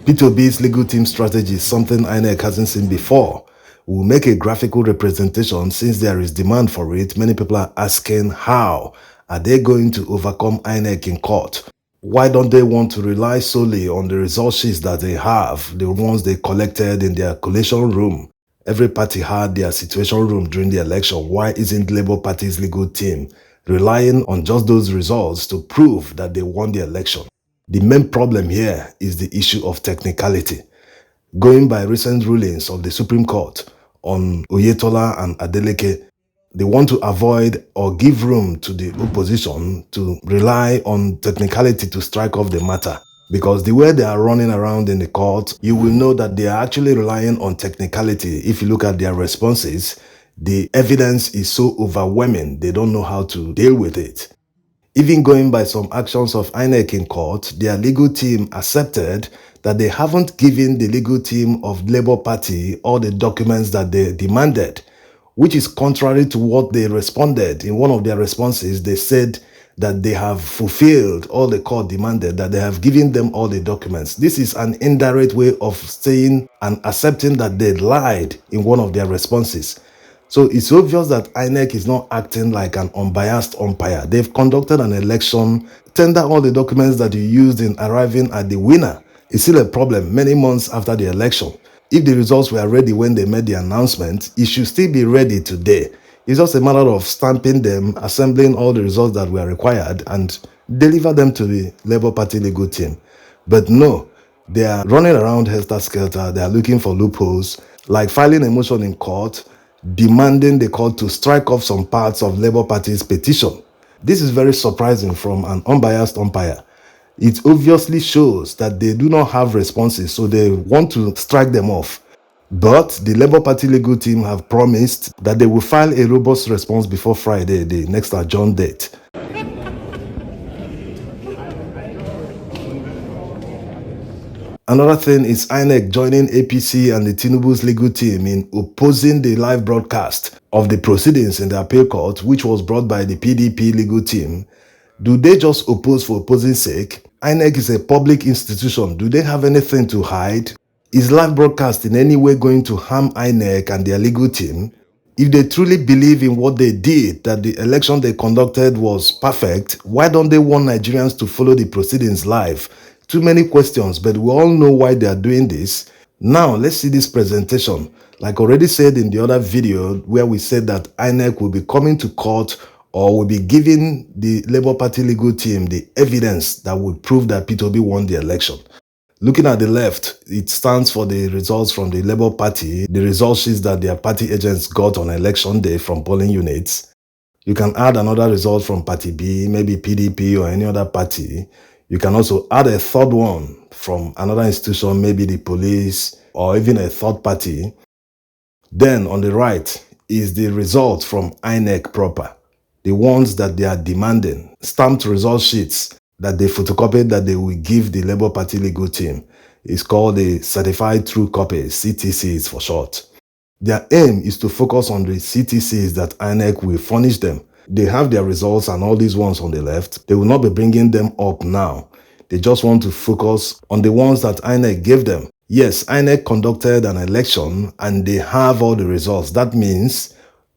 P2B's legal team strategy is something INEC hasn't seen before. We'll make a graphical representation since there is demand for it. Many people are asking how are they going to overcome INEC in court? Why don't they want to rely solely on the result sheets that they have, the ones they collected in their collation room? Every party had their situation room during the election. Why isn't Labour Party's legal team relying on just those results to prove that they won the election? The main problem here is the issue of technicality. Going by recent rulings of the Supreme Court on Oyetola and Adeleke, they want to avoid or give room to the opposition to rely on technicality to strike off the matter. Because the way they are running around in the court, you will know that they are actually relying on technicality. If you look at their responses, the evidence is so overwhelming, they don't know how to deal with it. Even going by some actions of INEC in court, their legal team accepted that they haven't given the legal team of Labour Party all the documents that they demanded, which is contrary to what they responded. In one of their responses, they said that they have fulfilled all the court demanded, that they have given them all the documents. This is an indirect way of saying and accepting that they lied in one of their responses. So it's obvious that INEC is not acting like an unbiased umpire. They've conducted an election, tender all the documents that you used in arriving at the winner. It's still a problem many months after the election. If the results were ready when they made the announcement, it should still be ready today. It's just a matter of stamping them, assembling all the results that were required, and deliver them to the Labour Party legal team. But no, they are running around helter-skelter. They are looking for loopholes, like filing a motion in court, demanding the court to strike off some parts of Labour Party's petition. This is very surprising from an unbiased umpire. It obviously shows that they do not have responses, so they want to strike them off. But the Labour Party legal team have promised that they will file a robust response before Friday, the next adjourned date. Another thing is INEC joining APC and the Tinubu's legal team in opposing the live broadcast of the proceedings in the appeal court, which was brought by the PDP legal team. Do they just oppose for opposing sake? INEC is a public institution. Do they have anything to hide? Is live broadcast in any way going to harm INEC and their legal team? If they truly believe in what they did, that the election they conducted was perfect, why don't they want Nigerians to follow the proceedings live? Too many questions, but we all know why they are doing this. Now, let's see this presentation. Like already said in the other video, where we said that INEC will be coming to court or will be giving the Labour Party legal team the evidence that would prove that P2B won the election. Looking at the left, it stands for the results from the Labour Party, the result sheets that their party agents got on election day from polling units. You can add another result from Party B, maybe PDP or any other party. You can also add a third one from another institution, maybe the police or even a third party. Then on the right is the result from INEC proper, the ones that they are demanding, stamped result sheets that they photocopied that they will give the Labour Party legal team. It's called the Certified True Copies, CTCs for short. Their aim is to focus on the CTCs that INEC will furnish them. They have their results and all these ones on the left. They will not be bringing them up now. They just want to focus on the ones that INEC gave them. Yes, INEC conducted an election and they have all the results. That means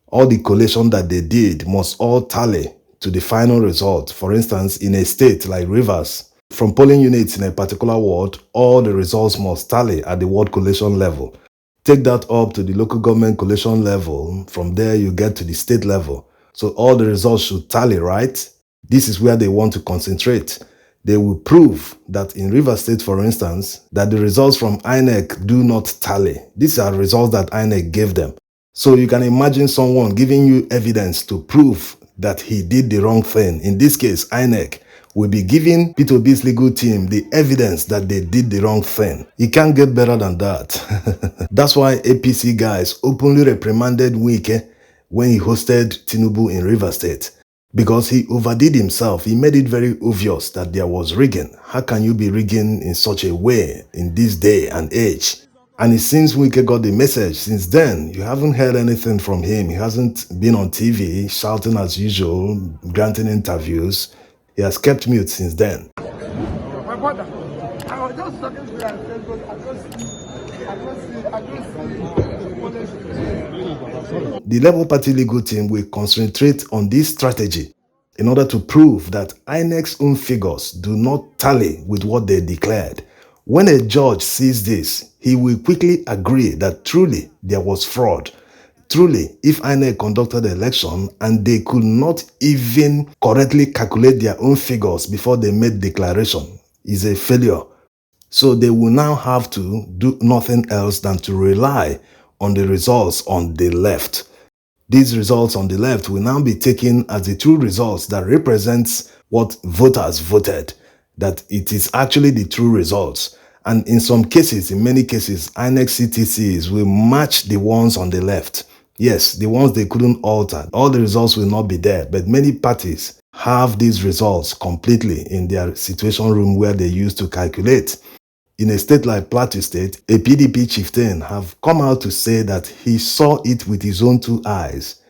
all the collation that they did must all tally to the final result. For instance, in a state like Rivers, from polling units in a particular ward, all the results must tally at the ward collation level. Take that up to the local government collation level. From there, you get to the state level. So all the results should tally, right? This is where they want to concentrate. They will prove that in Rivers State, for instance, that the results from INEC do not tally. These are results that INEC gave them. So you can imagine someone giving you evidence to prove that he did the wrong thing. In this case, INEC will be giving P2B's legal team the evidence that they did the wrong thing. It can't get better than that. That's why APC guys openly reprimanded Wike when he hosted Tinubu in Rivers State. Because he overdid himself. He made it very obvious that there was rigging. How can you be rigging in such a way in this day and age? And it seems Wike got the message. Since then, you haven't heard anything from him. He hasn't been on TV shouting as usual, granting interviews. He has kept mute since then. brother. I was just talking to you and said, but I don't see. The Labour Party legal team will concentrate on this strategy in order to prove that INEC's own figures do not tally with what they declared. When a judge sees this, he will quickly agree that truly there was fraud. Truly, if INEC conducted the election and they could not even correctly calculate their own figures before they made declaration, is a failure. So they will now have to do nothing else than to rely on the results on the left. These results on the left will now be taken as the true results that represents what voters voted, that it is actually the true results. And in some cases, in many cases, INEC CTCs will match the ones on the left. Yes, the ones they couldn't alter. All the results will not be there, but many parties have these results completely in their situation room where they used to calculate. In a state like Plateau State, a PDP chieftain have come out to say that he saw it with his own two eyes,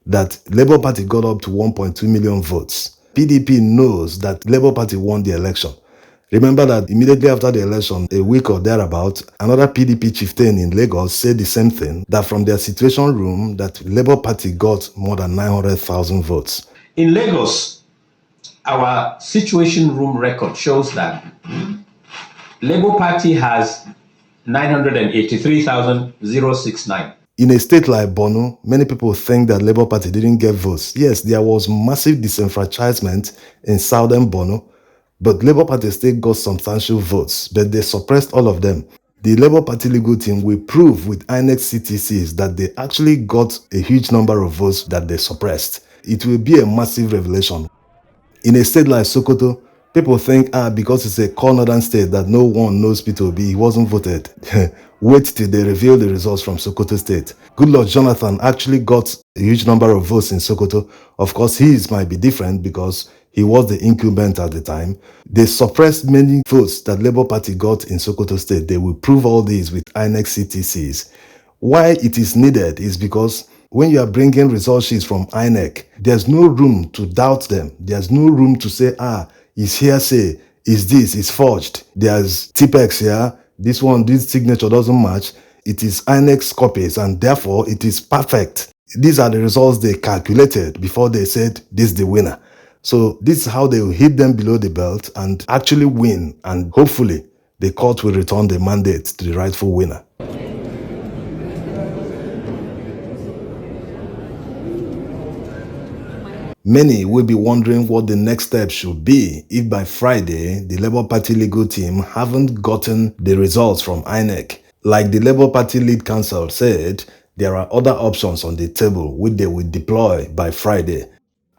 that Labour Party got up to 1.2 million votes. PDP knows that Labour Party won the election. Remember that immediately after the election, a week or thereabout, another PDP chieftain in Lagos said the same thing, that from their situation room, that Labour Party got more than 900,000 votes. In Lagos, our situation room record shows that Labour Party has 983,069. In a state like Borno, many people think that Labour Party didn't get votes. Yes, there was massive disenfranchisement in southern Borno, but Labour Party still got substantial votes, but they suppressed all of them. The Labour Party legal team will prove with INEC CTCs that they actually got a huge number of votes that they suppressed. It will be a massive revelation. In a state like Sokoto, people think, because it's a core northern state that no one knows Peter Obi, he wasn't voted. Wait till they reveal the results from Sokoto State. Goodluck Jonathan actually got a huge number of votes in Sokoto. Of course, his might be different because he was the incumbent at the time. They suppressed many votes that Labour Party got in Sokoto State. They will prove all these with INEC CTCs. Why it is needed is because when you are bringing result sheets from INEC, there's no room to doubt them. There's no room to say, it's hearsay, it's forged. There's TPEX here, this signature doesn't match. It is INEC's copies and therefore it is perfect. These are the results they calculated before they said this is the winner. So this is how they will hit them below the belt and actually win, and hopefully the court will return the mandate to the rightful winner. Many will be wondering what the next step should be if by Friday the Labour Party legal team haven't gotten the results from INEC. Like the Labour Party lead counsel said, there are other options on the table which they will deploy by Friday.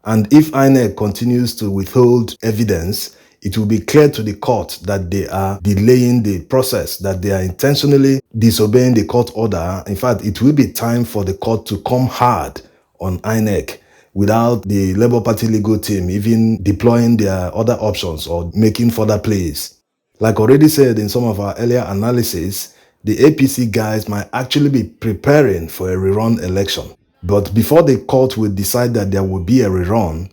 And if INEC continues to withhold evidence, it will be clear to the court that they are delaying the process, that they are intentionally disobeying the court order. In fact, it will be time for the court to come hard on INEC without the Labour Party legal team even deploying their other options or making further plays. Like already said in some of our earlier analysis, the APC guys might actually be preparing for a rerun election. But before the court will decide that there will be a rerun,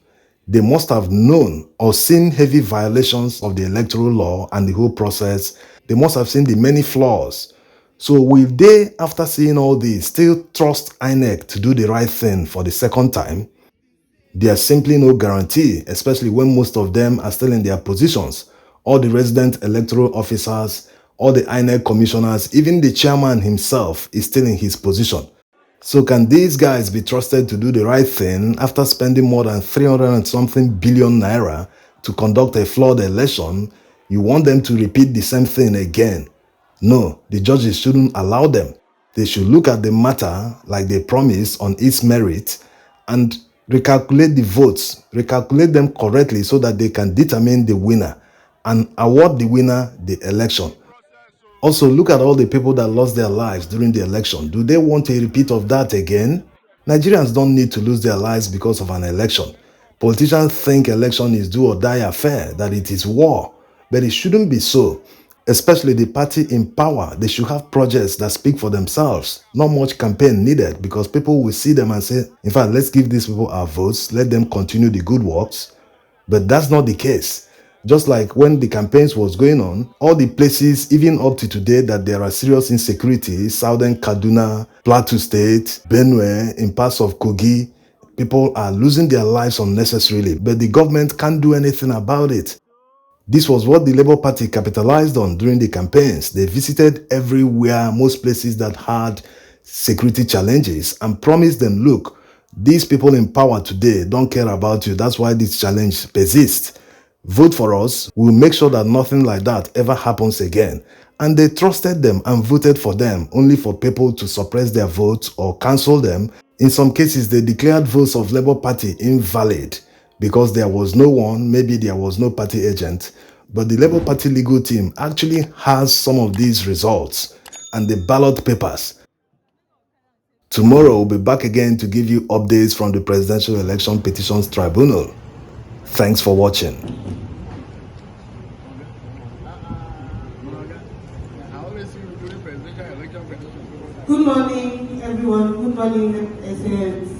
they must have known or seen heavy violations of the electoral law and the whole process. They must have seen the many flaws. So will they, after seeing all this, still trust INEC to do the right thing for the second time? There's simply no guarantee, especially when most of them are still in their positions. All the resident electoral officers, all the INEC commissioners, even the chairman himself is still in his position. So can these guys be trusted to do the right thing after spending more than 300 and something billion naira to conduct a flawed election? You want them to repeat the same thing again? No, the judges shouldn't allow them. They should look at the matter like they promised on its merit and recalculate the votes, recalculate them correctly so that they can determine the winner and award the winner the election. Also, look at all the people that lost their lives during the election. Do they want a repeat of that again? Nigerians don't need to lose their lives because of an election. Politicians think election is do or die affair, that it is war, but it shouldn't be so. Especially the party in power, they should have projects that speak for themselves. Not much campaign needed because people will see them and say, in fact, let's give these people our votes, let them continue the good works. But that's not the case. Just like when the campaigns was going on, all the places, even up to today, that there are serious insecurity, Southern Kaduna, Plateau State, Benue, in parts of Kogi, people are losing their lives unnecessarily, but the government can't do anything about it. This was what the Labour Party capitalized on during the campaigns. They visited everywhere, most places that had security challenges, and promised them, look, these people in power today don't care about you. That's why this challenge persists. Vote for us. We'll make sure that nothing like that ever happens again. And they trusted them and voted for them, only for people to suppress their votes or cancel them. In some cases, they declared votes of Labour Party invalid because there was no one, maybe there was no party agent. But the Labour Party legal team actually has some of these results and the ballot papers. Tomorrow, we'll be back again to give you updates from the Presidential Election Petitions Tribunal. Thanks for watching. Good morning, everyone. Good morning,